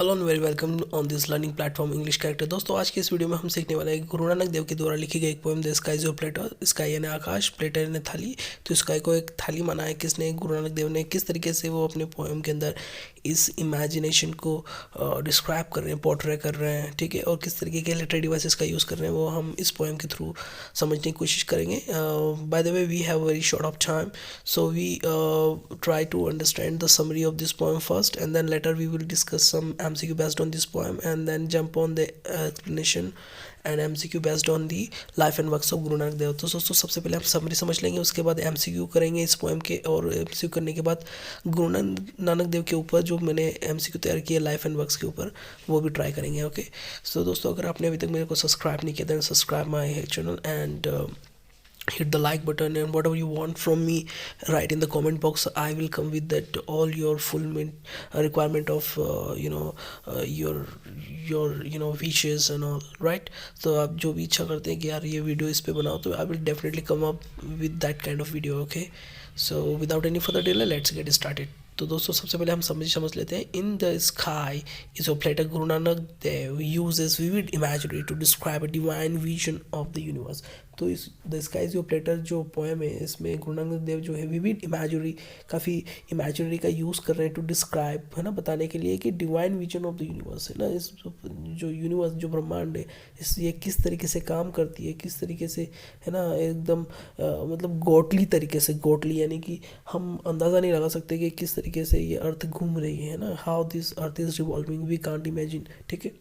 Hello and very welcome on this learning platform English character. दोस्तों, आज के इस वीडियो में हम सीखने वाले हैं गुरु नानक देव के द्वारा लिखी गई एक poem the sky is your platter. Sky यानी आकाश, प्लेटर यानी थाली। तो स्काई को एक थाली माना है किसने? गुरु नानक देव ने। किस तरीके से वो अपने पोएम के अंदर इस इमेजिनेशन को डिस्क्राइब कर रहे हैं, पोर्ट्रे कर रहे हैं, ठीक है, और किस तरीके के लिटरेरी डिवाइसेस का यूज़ कर रहे हैं, वो हम इस पोएम के थ्रू समझने की कोशिश करेंगे। By the way, we have very short of time, so we try to understand the summary of this poem first, and then later we will discuss some MCQ based on this poem, and then jump on the explanation and MCQ based on the life and works of गुरु नानक देव। तो दोस्तों, सबसे पहले हम summary समझ लेंगे, उसके बाद MCQ करेंगे इस पोएम के, और MCQ करने के बाद गुरु नानक देव के ऊपर जो मैंने MCQ तैयार किया लाइफ एंड वर्क्स के ऊपर, वो भी ट्राई करेंगे। ओके, सो दोस्तों, अगर आपने अभी तक मेरे को सब्सक्राइब नहीं किया then subscribe my channel and hit the like button, and whatever you want from me, write in the comment box. I will come with that all your requirement of your wishes and all, right? तो आप जो भी इच्छा करते हैं कि यार ये वीडियो इस पे बनाओ, तो I will definitely come up with that kind of video. Okay, so without any further delay, let's get started. तो दोस्तों, सबसे पहले हम समझ लेते हैं। In the sky is of platter, Guru Nanak Dev uses vivid imaginary to describe a divine vision of the universe. तो इस the sky is your platter जो पोएम है, इसमें गुरु नानक देव जो है विविड इमेजिनरी, काफ़ी इमेजिनरी का यूज़ कर रहे हैं टू डिस्क्राइब, है ना, बताने के लिए कि divine vision of the universe, है ना, इस जो यूनिवर्स, जो ब्रह्मांड है, इस ये किस तरीके से काम करती है, किस तरीके से, है ना, एकदम मतलब गॉडली तरीके से। गॉडली यानी कि हम अंदाज़ा नहीं लगा सकते कि किस तरीके से ये अर्थ घूम रही है ना, how this earth is revolving, we can't imagine, ठीक है।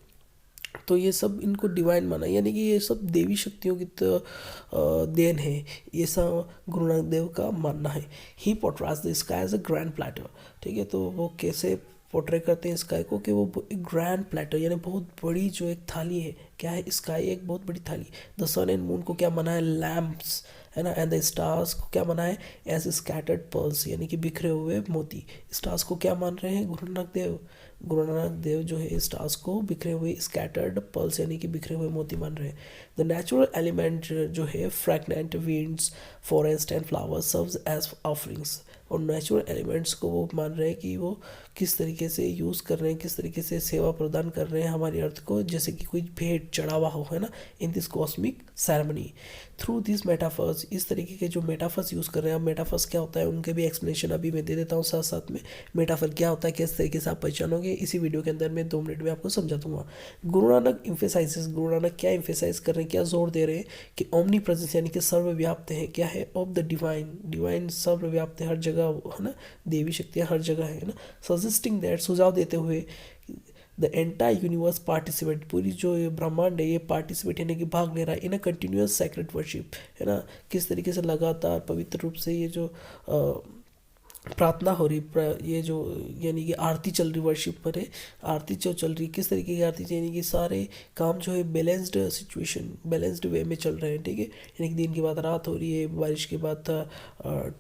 तो ये सब इनको डिवाइन माना, यानी कि ये सब देवी शक्तियों की देन है, ये सब गुरु नानक देव का मानना है। He portrays the sky as a grand platter, ठीक है। तो वो कैसे पोर्ट्रे करते हैं स्काई को कि वो एक ग्रैंड प्लेटर यानी बहुत बड़ी जो एक थाली है। क्या है स्काई? एक बहुत बड़ी थाली। द सन एंड मून को क्या माना है? लैम्प्स, है ना। एंड द स्टार्स को क्या माना है? एज स्कैटर्ड पर्ल्स, यानी कि बिखरे हुए मोती। स्टार्स को क्या मान रहे हैं गुरु नानक देव? गुरु नानक देव जो है स्टार्स को बिखरे हुए स्कैटर्ड पर्ल्स यानी कि बिखरे हुए मोती मान रहे हैं। द नेचुरल एलिमेंट जो है fragrant winds, forest and flowers serves as offerings. और नेचुरल एलिमेंट्स को वो मान रहे हैं कि वो किस तरीके से यूज़ कर रहे हैं, किस तरीके से सेवा प्रदान कर रहे हैं हमारी अर्थ को, जैसे कि कोई भेंट चढ़ावा हो, है ना, in this cosmic ceremony. Through this metaphors, इस तरीके के जो मेटाफर्स यूज़ कर रहे हैं। अब मेटाफर्स क्या होता है, उनके भी एक्सप्लेनेशन अभी मैं दे देता हूँ साथ साथ में। मेटाफर क्या होता है, किस तरीके से आप पहचानोगे, इसी वीडियो के अंदर मैं 2 मिनट में आपको समझा दूंगा। गुरु नानक इम्फेसाइजेस, गुरु नानक क्या इम्फेसाइज कर रहे हैं, क्या जोर दे रहे हैं कि ओमनी प्रेजेंस यानी कि सर्वव्याप्त है। क्या है? ऑफ द डिवाइन, डिवाइन सर्वव्याप्त है, हर जगह, है ना, देवी शक्तियाँ हर जगह है ना। सजेस्टिंग दैट, सुझाव देते हुए, द एंटायर यूनिवर्स पार्टिसिपेट, पूरी जो ये ब्रह्मांड है ये पार्टिसिपेट यानी कि भाग ले रहा है इन अ कंटिन्यूअस सैक्रेड वर्शिप, है ना। किस तरीके से लगातार पवित्र रूप से ये जो प्रार्थना हो रही, ये जो यानी कि आरती चल रही, वर्शिप पर है, आरती जो चल रही, किस तरीके की आरती, यानी कि सारे काम जो है बैलेंस्ड सिचुएशन, बैलेंस्ड वे में चल रहे हैं, ठीक है। यानी कि दिन के बाद रात हो रही है, बारिश के बाद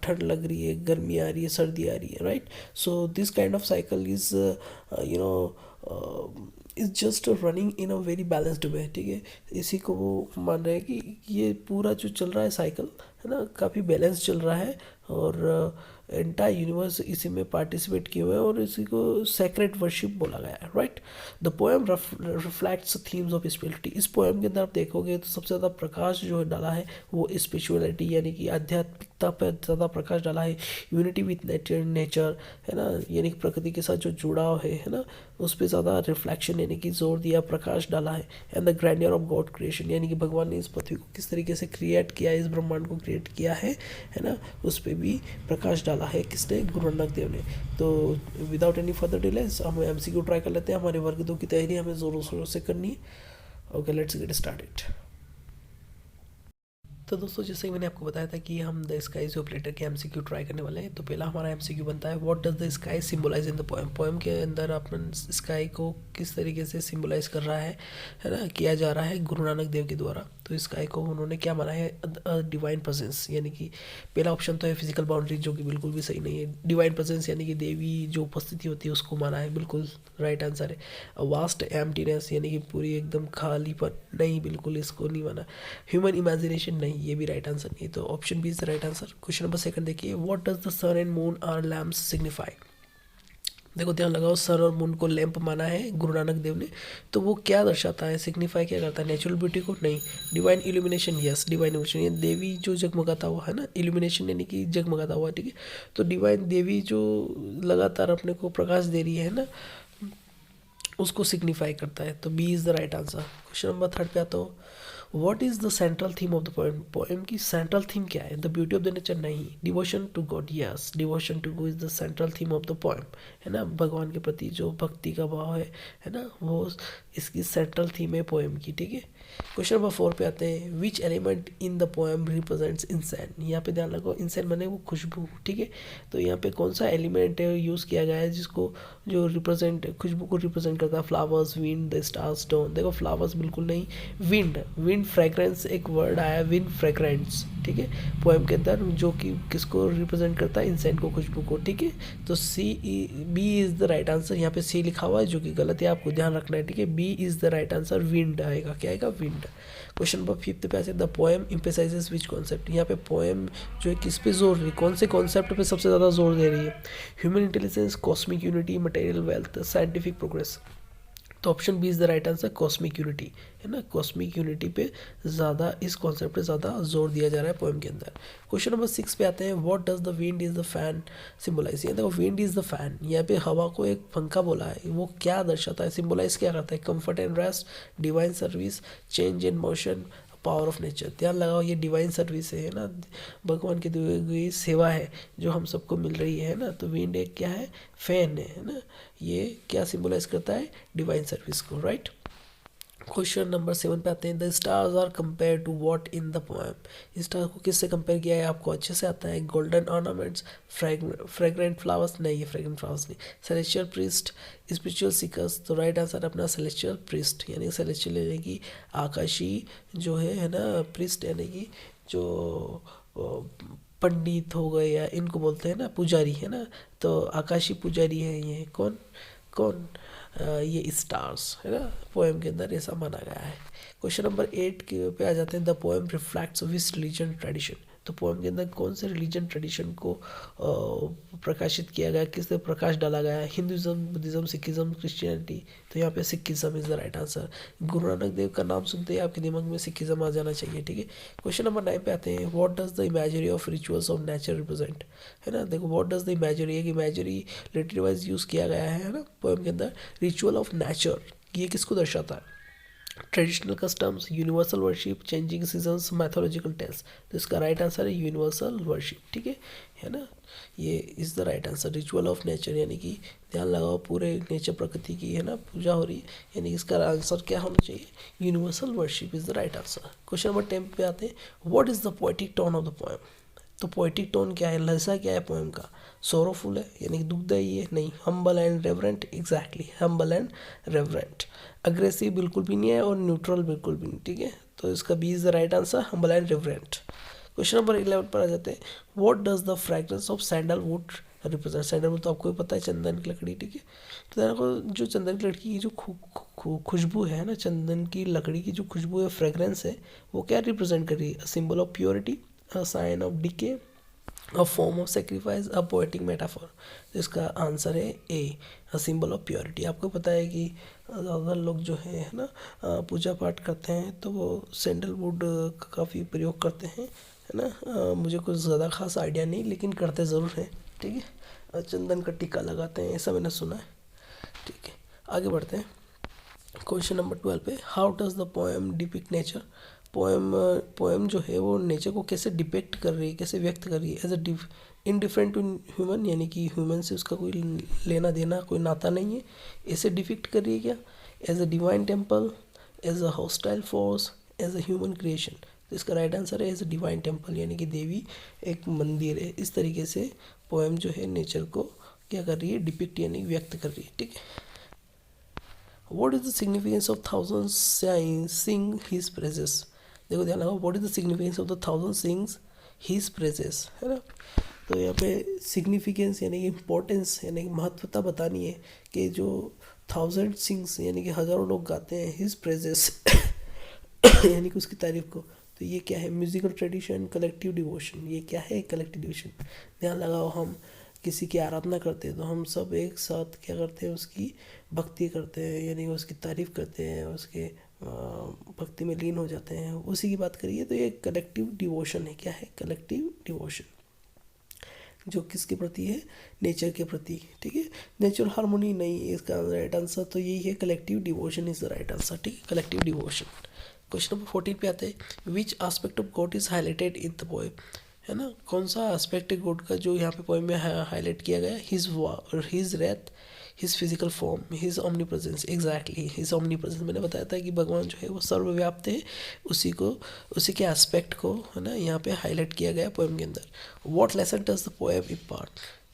ठंड लग रही है, गर्मी आ रही है, सर्दी आ रही है, right. So this kind of cycle is you know is just running in a very balanced way, ठीक है। इसी को वो मान रहे हैं कि ये पूरा जो चल रहा है साइकिल, है ना, काफ़ी बैलेंस चल रहा है, और एंटायर यूनिवर्स इसी में पार्टिसिपेट किए हुए हैं, और इसी को सेक्रेट वर्शिप बोला गया है, right. The poem reflects themes of spirituality. इस पोएम के अंदर आप देखोगे तो सबसे ज़्यादा प्रकाश जो है डाला है वो स्पिरिचुअलिटी यानी कि आध्यात्मिकता पर ज़्यादा प्रकाश डाला है। यूनिटी विथ नेचर, है ना, यानी कि प्रकृति के साथ जो जुड़ाव है ना, उस पर ज़्यादा रिफ्लेक्शन यानी कि जोर दिया, प्रकाश डाला है। And the grandeur of God creation, यानी कि भगवान ने इस पृथ्वी को किस तरीके से क्रिएट किया, इस ब्रह्मांड को क्रिएट किया है ना, उस पर भी प्रकाश डाला है किसने? गुरु नानक देव ने। तो विदाउट एनी फर्दर डिलेस हम MCQ ट्राई कर लेते हैं। हमारे वर्ग 2 की तैयारी हमें ज़ोरों शोरों से करनी है। Okay, let's get started. तो दोस्तों, जैसे कि मैंने आपको बताया था कि हम द स्काई इज ऑपरेटर के MCQ ट्राई करने वाले हैं। तो पहला हमारा MCQ बनता है, what does the sky symbolize in the poem. Poem के अंदर अपन स्काई को किस तरीके से सिम्बलाइज कर रहा है ना, किया जा रहा है गुरु नानक देव के द्वारा। तो स्काई को उन्होंने क्या माना है? डिवाइन प्रेजेंस, यानी कि पहला ऑप्शन तो है फिजिकल बाउंड्री, जो कि बिल्कुल भी सही नहीं है। डिवाइन प्रेजेंस यानी कि देवी जो उपस्थिति होती है उसको माना है, बिल्कुल राइट आंसर है। वास्ट एम्प्टीनेस यानी कि पूरी एकदम खाली पर, नहीं, बिल्कुल इसको नहीं माना। ह्यूमन इमेजिनेशन, नहीं, ये भी राइट आंसर नहीं है। तो option B is the right answer. Question number 2 देखिए, what does the sun and moon are lamps signify. देखो ध्यान लगाओ, सन और मून को लैंप माना है गुरु नानक देव ने, तो वो क्या दर्शाता है, सिग्निफाई क्या करता है, नेचुरल ब्यूटी को? नहीं। Divine illumination, yes divine illumination, ये देवी जो जगमगाता हुआ है ना, इल्यूमिनेशन यानी कि जगमगाता हुआ, ठीक है। तो डिवाइन देवी जो लगातार अपने को प्रकाश दे रही है ना, उसको सिग्निफाई करता है। तो B is the right answer. Question number 3 पे आता हूँ, what is the central theme of the poem? Poem की सेंट्रल थीम क्या है? The beauty of the nature? नहीं। Devotion to God, yes devotion to God is the central theme of the poem, है ना। भगवान के प्रति जो भक्ति का भाव है ना, वो इसकी सेंट्रल थीम है पोएम की, ठीक है। क्वेश्चन नंबर 4 पे आते हैं, which element in the poem represents insane? यहाँ पे ध्यान रखो, इंसेन माने वो खुशबू, ठीक है। तो यहाँ पे कौन सा एलिमेंट यूज़ किया गया है जिसको जो रिप्रेजेंट, खुशबू को रिप्रेजेंट करता है? Flowers, wind, the stars, stone. देखो फ्लावर्स बिल्कुल नहीं, विंड फ्रेग्रेंस, एक वर्ड आया विंड फ्रेग्रेंस, ठीक है, पोएम के अंदर, जो कि किसको रिप्रेजेंट करता है? इंसेन को, खुशबू को, ठीक है। तो B is the right answer. यहाँ पे सी लिखा हुआ है जो कि गलत है, आपको ध्यान रखना है, ठीक है। B is the right answer, wind आएगा, क्या आएगा? विंड। क्वेश्चन नंबर 5 पे ऐसे, the poem emphasizes which concept? यहाँ पे पोएम जो है किस पे जोर रही, कौन से कॉन्सेप्ट पे सबसे ज़्यादा जोर दे रही है? Human intelligence, cosmic unity, material wealth, scientific progress. तो option B is the right answer, cosmic unity, है ना। कॉस्मिक यूनिटी पे ज़्यादा, इस कॉन्सेप्ट पे ज़्यादा जोर दिया जा रहा है पोएम के अंदर। क्वेश्चन नंबर 6 पे आते हैं, what does the wind is the fan symbolise? ये देखो विंड इज़ द फैन, यहाँ पे हवा को एक पंखा बोला है, वो क्या दर्शाता है, सिम्बोलाइज क्या करता है? Comfort and rest, divine service, change in motion, power of nature. ध्यान लगाओ, ये डिवाइन सर्विस है ना, भगवान की दी हुई सेवा है जो हम सबको मिल रही है ना। तो विंड एक क्या है? फैन है ना। ये क्या सिंबलाइज करता है? डिवाइन सर्विस को, राइट। क्वेश्चन नंबर 7 पे आते हैं, the stars are compare to what in the poem? Star को किससे कंपेयर किया है, आपको अच्छे से आता है? गोल्डन ऑर्नामेंट्स, फ्रेग्रेंट फ्लावर्स, नहीं ये फ्रेग्रेंट फ्लावर्स नहीं। Celestial priest, spiritual seekers. तो राइट आंसर अपना सेलेस्टियल प्रीस्ट, यानी सेलेस्टियल यानी कि आकाशी जो है ना, प्रीस्ट यानी कि जो पंडित हो गए, या इनको बोलते हैं ना पुजारी, है ना। तो आकाशी पुजारी है ये, कौन कौन? ये स्टार्स, है ना, पोएम के अंदर ऐसा माना गया है। क्वेश्चन नंबर 8 के पे आ जाते हैं, the poem reflects which religion tradition? तो पोएम के अंदर कौन से रिलीजन ट्रेडिशन को प्रकाशित किया गया, किस तरह प्रकाश डाला गया है? Hinduism, Buddhism, Sikhism, Christianity. तो यहाँ पे Sikhism is the right answer. गुरु नानक देव का नाम सुनते ही आपके दिमाग में सिखिज़्म आ जाना चाहिए, ठीक है। क्वेश्चन नंबर 9 पे आते हैं, what does the imagery of rituals of nature represent? है ना, देखो व्हाट डज द इमेजरी, एक इमेजरी लिटरेरी वाइज यूज़ किया गया है ना पोएम के अंदर। रिचुअल ऑफ नेचर, ये किसको दर्शाता है? Traditional customs, universal worship, changing seasons, mythological test. तो इसका राइट आंसर है यूनिवर्सल वर्शिप, ठीक है ना। ये is the right answer, ritual of nature, यानी कि ध्यान लगाओ पूरे नेचर प्रकृति की, है ना, पूजा हो रही है, यानी इसका आंसर क्या होना चाहिए? Universal worship is the right answer. Question number 10 पे आते हैं, what is the poetic tone of the poem? तो पोएटिक टोन क्या है, लहजा क्या है पोएम का? सोरोफुल है यानी कि दुखदाई है? नहीं। Humble and reverent, exactly humble and reverent. Aggressive बिल्कुल भी नहीं है और न्यूट्रल बिल्कुल भी नहीं, ठीक है। तो इसका B is the right answer, humble and reverent. Question number 11 पर आ जाते हैं, what does the fragrance of sandalwood represent? Sandalwood तो आपको भी पता है, चंदन की लकड़ी, ठीक है। तो देखो जो चंदन की लकड़ी की जो खुशबू है ना, चंदन की लकड़ी की जो खुशबू है, फ्रेग्रेंस है, वो क्या रिप्रेजेंट कर रही है? Symbol of purity, a sign of decay, a form of sacrifice, a poetic metaphor. तो इसका आंसर है A, a symbol of purity. आपको पता है कि ज़्यादातर लोग जो है ना पूजा पाठ करते हैं तो वो सैंडलवुड का काफ़ी प्रयोग करते हैं, है ना। मुझे कुछ ज़्यादा खास आइडिया नहीं, लेकिन करते ज़रूर हैं, ठीक है। चंदन का टीका लगाते हैं, ऐसा मैंने सुना है, ठीक है। आगे बढ़ते हैं क्वेश्चन नंबर 12 पे, how does the poem depict nature? Poem जो है वो नेचर को कैसे डिपेक्ट कर रही है, कैसे व्यक्त कर रही है? As a indifferent to human, यानी कि ह्यूमन से उसका कोई लेना देना, कोई नाता नहीं है, ऐसे डिपिक्ट कर रही है क्या? As a divine temple, as a hostile force, as a human creation. तो इसका राइट आंसर है एज अ डिवाइन टेम्पल, यानी कि देवी एक मंदिर है। इस तरीके से पोएम जो है नेचर को क्या कर रही है? डिपिक्ट यानी व्यक्त कर रही है, ठीक है। What is the significance of thousands sing his praises? देखो ध्यान लगाओ, what is the significance of the thousand sings his praises, है ना। तो यहाँ पे सिग्निफिकेंस यानी कि इम्पोर्टेंस यानी कि महत्वता बतानी है कि जो 1000 सिंग्स यानी कि हज़ारों लोग गाते हैं हिज प्रेजेस यानी कि उसकी तारीफ को। तो ये क्या है? Musical tradition, collective devotion. ये क्या है? Collective devotion. ध्यान लगाओ, हम किसी की आराधना करते हैं तो हम सब एक साथ क्या करते हैं, उसकी भक्ति करते हैं, यानी उसकी तारीफ़ करते हैं, उसके भक्ति में लीन हो जाते हैं, उसी की बात करिए। तो ये कलेक्टिव डिवोशन है। क्या है? कलेक्टिव डिवोशन, जो किसके प्रति है? नेचर के प्रति। ठीक है, नेचुरल हार्मोनी नहीं है इसका राइट आंसर, तो यही है collective devotion is the right answer. ठीक है, कलेक्टिव डिवोशन। क्वेश्चन नंबर 14 पे आते हैं, which aspect of God is highlighted in the poem, है ना, कौन सा एस्पेक्ट है गॉड का जो यहाँ पे पोएम में हाईलाइट किया गया? His Wraith, his physical form, his omni presence. Exactly, his omni presence. मैंने बताया था कि भगवान जो है वो सर्वव्याप्त है, उसी को, उसी के एस्पेक्ट को, है ना, यहाँ पे हाईलाइट किया गया पोएम के अंदर। What lesson does the poem impart,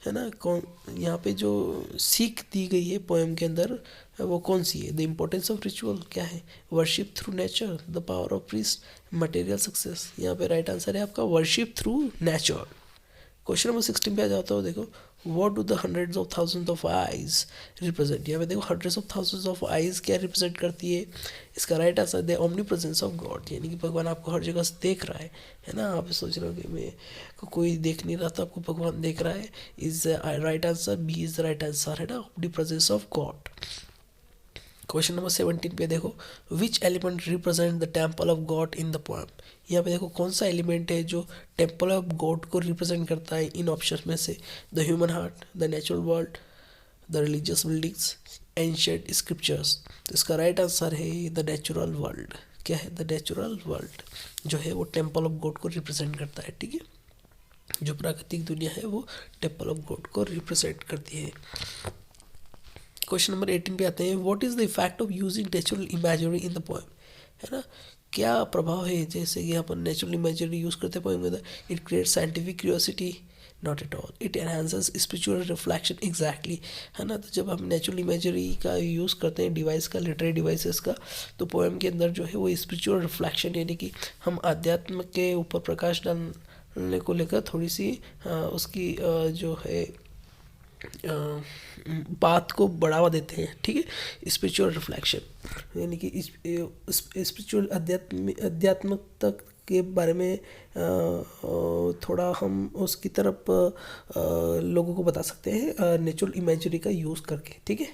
है ना, कौन यहाँ पे जो सीख दी गई है पोएम के अंदर वो कौन सी है? द इम्पोर्टेंस ऑफ रिचुअल, क्या है? Worship through nature, the power of priest, material success. यहाँ पे राइट आंसर है आपका worship through nature. Question number 16 पे आ जाता हो, देखो, what do the hundreds of thousand of eyes represent. यहाँ पे देखो hundreds of thousands of eyes क्या रिप्रेजेंट करती है? इसका right answer the omni presence of God, यानी कि भगवान आपको हर जगह से देख रहा है ना। आप सोच रहे हो कि मैं को कोई देख नहीं रहा था, आपको भगवान देख रहा है। Is right answer, B is the right answer, है ना, omnipresence of God. Question number 17 पे देखो, which element represent the temple of God in the poem. यहाँ पे देखो कौन सा एलिमेंट है जो टेम्पल ऑफ गॉड को रिप्रेजेंट करता है इन ऑप्शन में से? The human heart, the natural world, the religious buildings, ancient scriptures. तो इसका राइट आंसर है द नेचुरल वर्ल्ड। क्या है? द नेचुरल वर्ल्ड जो है वो टेम्पल ऑफ गॉड को रिप्रेजेंट करता है। ठीक है, जो प्राकृतिक दुनिया है वो टेम्पल ऑफ गॉड को रिप्रेजेंट करती है। क्वेश्चन नंबर 18 पे आते हैं, what is the effect of using natural imagery in the poem, है ना, क्या प्रभाव है जैसे कि यहाँ पर नेचुरल इमेजरी यूज़ करते हैं पोएम के अंदर? It create scientific curiosity, not at all. It enhances spiritual reflection, exactly, है ना। तो जब हम नेचुरल इमेजरी का यूज़ करते हैं डिवाइस का, लिटरेरी डिवाइसेस का, तो पोएम के अंदर जो है वो स्पिरिचुअल रिफ्लेक्शन, यानी कि हम अध्यात्म के ऊपर प्रकाश डालने को लेकर थोड़ी सी उसकी जो है बात को बढ़ावा देते हैं। ठीक है, स्पिरिचुअल रिफ्लेक्शन, यानी कि स्पिरिचुअल अध्यात्मकता के बारे में थोड़ा हम उसकी तरफ लोगों को बता सकते हैं नेचुरल इमेजरी का यूज़ करके। ठीक है,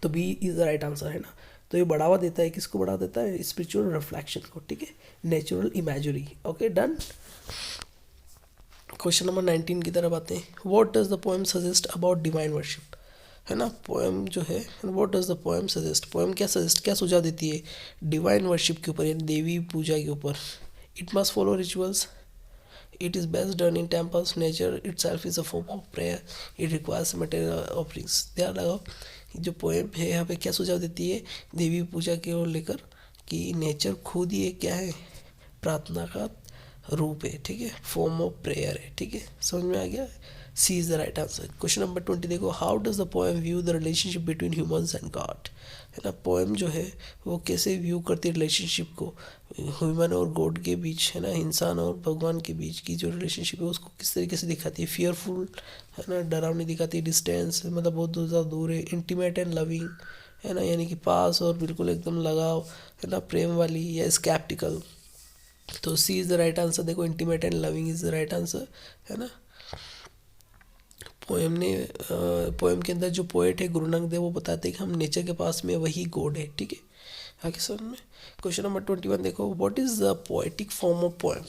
तो B is the right answer, है ना। तो ये बढ़ावा देता है, किसको बढ़ावा देता है? स्पिरिचुअल रिफ्लेक्शन को। ठीक है, natural imagery. Okay, done. Question number 19 की तरफ आते हैं, what does the poem suggest about divine worship, है ना। पोएम जो है, what does the poem suggest, poem क्या सजेस्ट, क्या सुझाव देती है डिवाइन वर्शिप के ऊपर, यानी देवी पूजा के ऊपर? It must follow rituals, it is best done in temples, nature it self is a form of prayer, it requires material offerings. ध्यान लगाओ, जो पोएम है यहाँ पे क्या सुझाव देती है देवी पूजा की ओर लेकर, कि नेचर खुद ही एक क्या है? प्रार्थना का रूप है। ठीक है, फॉर्म ऑफ प्रेयर है। ठीक है, समझ में आ गया? C is the right answer. Question number 20 देखो, how does the poem view the relationship between humans and God, है ना। पोएम जो है वो कैसे व्यू करती है रिलेशनशिप को ह्यूमन और गॉड के बीच, है ना, इंसान और भगवान के बीच की जो रिलेशनशिप है उसको किस तरीके से दिखाती है? फियरफुल, है ना, डरावनी दिखाती है, डिस्टेंस मतलब बहुत ज़्यादा दूर है, इंटीमेट एंड लविंग, है ना, यानी कि पास और बिल्कुल एकदम लगाव, है ना, प्रेम वाली, या स्कैप्टिकल। तो सी इज़ द राइट आंसर। देखो, intimate and loving is the right answer, है ना। पोएम के अंदर जो पोएट है गुरु नानक देव, वो बताते हैं कि हम नेचर के पास में वही गॉड है। ठीक है, आगे समझ में। क्वेश्चन नंबर 21 देखो, what is the poetic form of poem,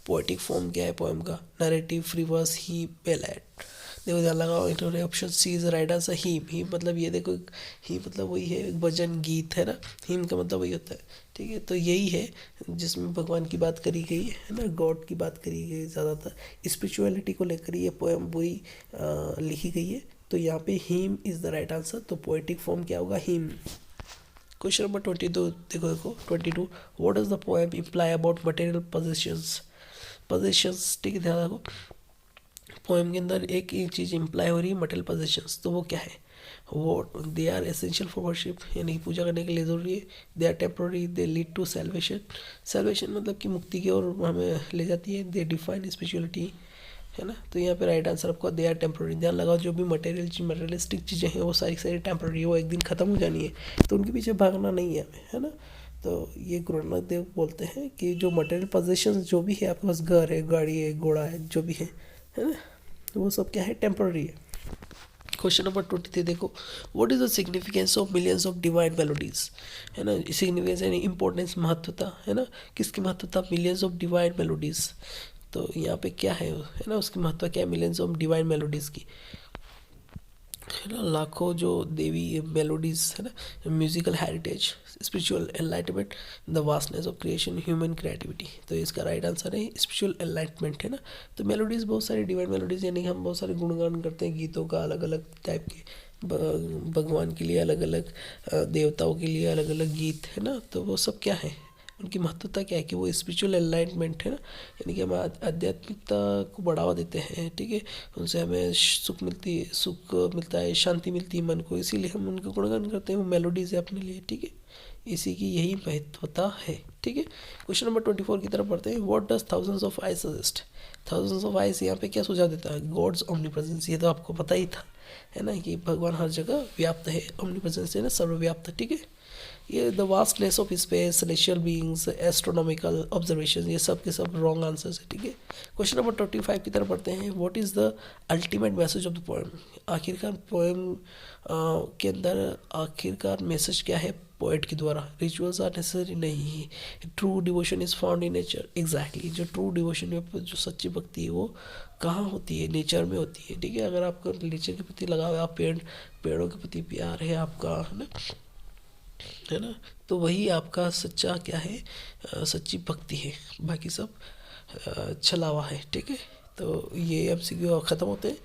poetic form क्या है पोएम का? Narrative, free verse, hymn, ballad. देखो ध्यान लगाओ, इन्होंने option C is right answer, hymn मतलब ये देखो, ही मतलब वही है भजन गीत, है ना, हीम का मतलब वही होता है। ठीक है, तो यही है जिसमें भगवान की बात करी गई है ना, गॉड की बात करी गई है, ज़्यादातर स्पिरिचुअलिटी को लेकर ये पोएम पूरी लिखी गई है। तो यहाँ पे hymn is the right answer, तो पोएटिक फॉर्म क्या होगा? हीम। क्वेश्चन नंबर 22 देखो 22, what does the poem imply about material possessions. ठीक है, ध्यान रखो, पोएम के अंदर एक ही चीज़ इम्प्लाई हो रही है, मटेरियल पोजेशंस, तो वो क्या है? वो they are essential for worship, यानी पूजा करने के लिए ज़रूरी है। They are temporary, they lead to salvation, salvation मतलब कि मुक्ति की ओर हमें ले जाती है। दे डिफाइन स्पिरिचुअलिटी, है ना। तो यहाँ पे राइट आंसर आपको दे आर टेम्प्रोरी। ध्यान लगाओ, जो भी मटेरियलिस्टिक चीज़ें हैं वो सारी सारी टेम्प्रोरी, वो एक दिन ख़त्म हो जानी है, तो उनके पीछे भागना नहीं है हमें, है ना। तो ये गुरु नानक देव बोलते हैं कि जो मटेरियल पोजेशंस जो भी है आपके पास, घर है, गाड़ी है, घोड़ा है, जो भी है ना, वो सब क्या है, टेम्पररी है। क्वेश्चन नंबर 23 देखो, what is the significance of millions of divine melodies, है ना। सिग्निफिकेंस यानी इंपॉर्टेंस, महत्वता, है ना, किसकी महत्वता, मिलियंस ऑफ डिवाइन मेलोडीज। तो यहाँ पे क्या है ना, उसकी महत्व क्या है, मिलियंस ऑफ डिवाइन मेलोडीज की, है ना। लाखों जो देवी मेलोडीज, है ना, musical heritage, spiritual enlightenment, the vastness of creation, human creativity. तो इसका राइट आंसर है स्पिरिचुअल एनलाइटमेंट, है ना। तो मेलोडीज बहुत सारी डिवाइन मेलोडीज, यानी हम बहुत सारे गुणगान करते हैं गीतों का, अलग अलग टाइप के, भगवान के लिए अलग अलग, देवताओं के लिए अलग अलग गीत, है ना। तो वो सब क्या है, उनकी महत्वता क्या है कि वो स्पिरिचुअल एनलाइटमेंट, है ना, यानी कि हम आध्यात्मिकता को बढ़ावा देते हैं, ठीक है। उनसे हमें सुख मिलता है, शांति मिलती है मन को, इसीलिए हम उनका गुणगान करते हैं, वो मेलोडीज है अपने लिए, ठीक है। इसी की यही महत्वता है, ठीक है। क्वेश्चन नंबर 24 की तरफ पढ़ते हैं, what does thousands of eyes suggest. Thousands of eyes यहाँ पे क्या सुझाव देता है, गॉड्स ओमनीप्रेजेंस। ये तो आपको पता ही था, है ना, कि भगवान हर जगह व्याप्त है, ओमनीप्रेजेंस है ना, सर्वव्याप्त, ठीक है। ये the vastness of space, celestial beings, astronomical observation, ये सब के सब रॉन्ग आंसर्स है, ठीक है। क्वेश्चन नंबर 25 की तरफ पढ़ते हैं, what is the ultimate message of the poem. आखिरकार पोएम के अंदर आखिरकार मैसेज क्या है पोएट के द्वारा, रिचुअल्स आर नेसेसरी नहीं है, true devotion is found in nature. Exactly, जो ट्रू डिवोशन है, जो सच्ची भक्ति है, वो कहाँ होती है, नेचर में होती है, ठीक है। अगर आपका नेचर के प्रति लगाव है, आप पेड़ों के प्रति प्यार है आपका, है ना, तो वही आपका सच्चा क्या है, सच्ची भक्ति है। बाकी सब छलावा है, ठीक है। तो ये एमसीक्यू ख़त्म होते हैं।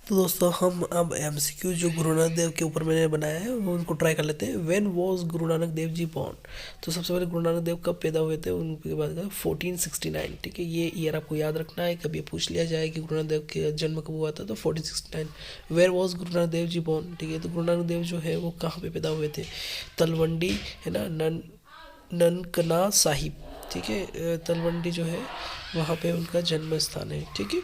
तो दोस्तों हम अब एमसीक्यू जो गुरु नानक देव के ऊपर मैंने बनाया है वो उनको ट्राई कर लेते हैं। When was Guru Nanak Dev ji born. तो सबसे पहले गुरु नानक देव कब पैदा हुए थे, उनके बाद 1469, ठीक है। ये ईयर आपको याद रखना है, कभी पूछ लिया जाए कि गुरु नानक देव का जन्म कब हुआ था, तो 1469। Where was Guru Nanak Dev ji born, ठीक है। तो गुरु नानक देव जो है वो कहाँ पे पैदा हुए थे, तलवंडी, है ना, ननकना साहिब, ठीक है। तलवंडी जो है वहाँ पे उनका जन्म स्थान है, ठीक है।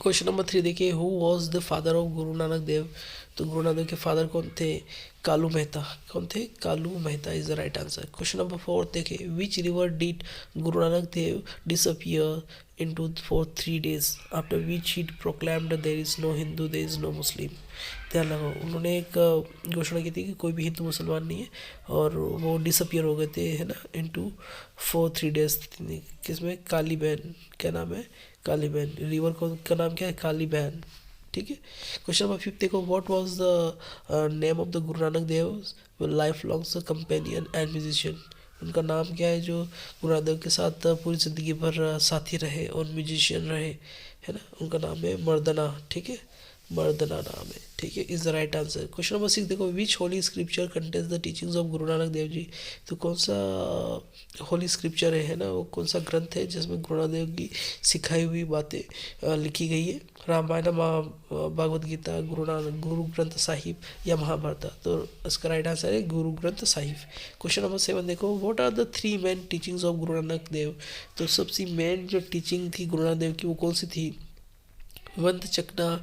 क्वेश्चन नंबर 3 देखिए, who was the father of Guru Nanak देव। तो गुरु नानक देव के फादर कौन थे, कालू मेहता। कौन थे, Kalu Mehta is the right answer. Question number 4 देखिए, which river did Guru Nanak Dev disappear into for 3 days after which he proclaimed there is no Hindu, there is no Muslim। ध्यान लगाओ, उन्होंने एक घोषणा की थी कि कोई भी हिंदू मुसलमान नहीं है, और वो डिसअपियर हो गए थे, है ना, इनटू फॉर 3 days। किसमें, काली बहन, क्या नाम है, काली बहन, रिवर का नाम क्या है, काली बहन, ठीक है। क्वेश्चन नंबर 5 देखो, what was the name of the Guru Nanak Dev life long companion and musician. उनका नाम क्या है जो गुरु नानक देव के साथ पूरी ज़िंदगी भर साथी रहे और म्यूजिशियन रहे, है ना। उनका नाम है मर्दना, ठीक है, मर्दना नाम है, ठीक है, is the right answer. Question number 6 देखो, which holy scripture contains the teachings of Guru Nanak Dev ji. तो कौन सा होली स्क्रिप्चर है ना, वो कौन सा ग्रंथ है जिसमें गुरु नानक देव की सिखाई हुई बातें लिखी गई है, रामायण, भागवत गीता, गुरु ग्रंथ साहिब या महाभारत। तो इसका राइट आंसर है गुरु ग्रंथ साहिब। क्वेश्चन नंबर 7 देखो, what are the 3 main teachings of Guru Nanak देव। तो सबसे मेन जो टीचिंग थी गुरु नानक देव की वो कौन सी थी, वंत चकना,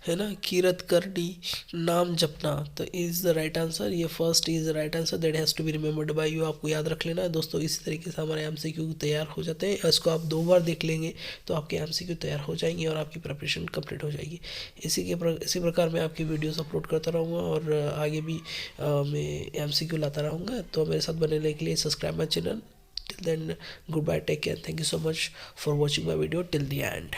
है ना, कीरत करनी, नाम जपना। तो इज़ द राइट आंसर, ये first is the right answer, that has to be remembered by you. आपको याद रख लेना है दोस्तों। इसी तरीके से हमारे एमसीक्यू तैयार हो जाते हैं, इसको आप 2 बार देख लेंगे तो आपके एमसीक्यू तैयार हो जाएंगे और आपकी प्रिपरेशन कंप्लीट हो जाएगी। इसी प्रकार मैं आपकी वीडियोस अपलोड करता रहूँगा और आगे भी मैं एमसीक्यू लाता रहूँगा। तो मेरे साथ बने रहने के लिए subscribe my channel. Till then, goodbye, take care, thank you so much for watching my video till the end।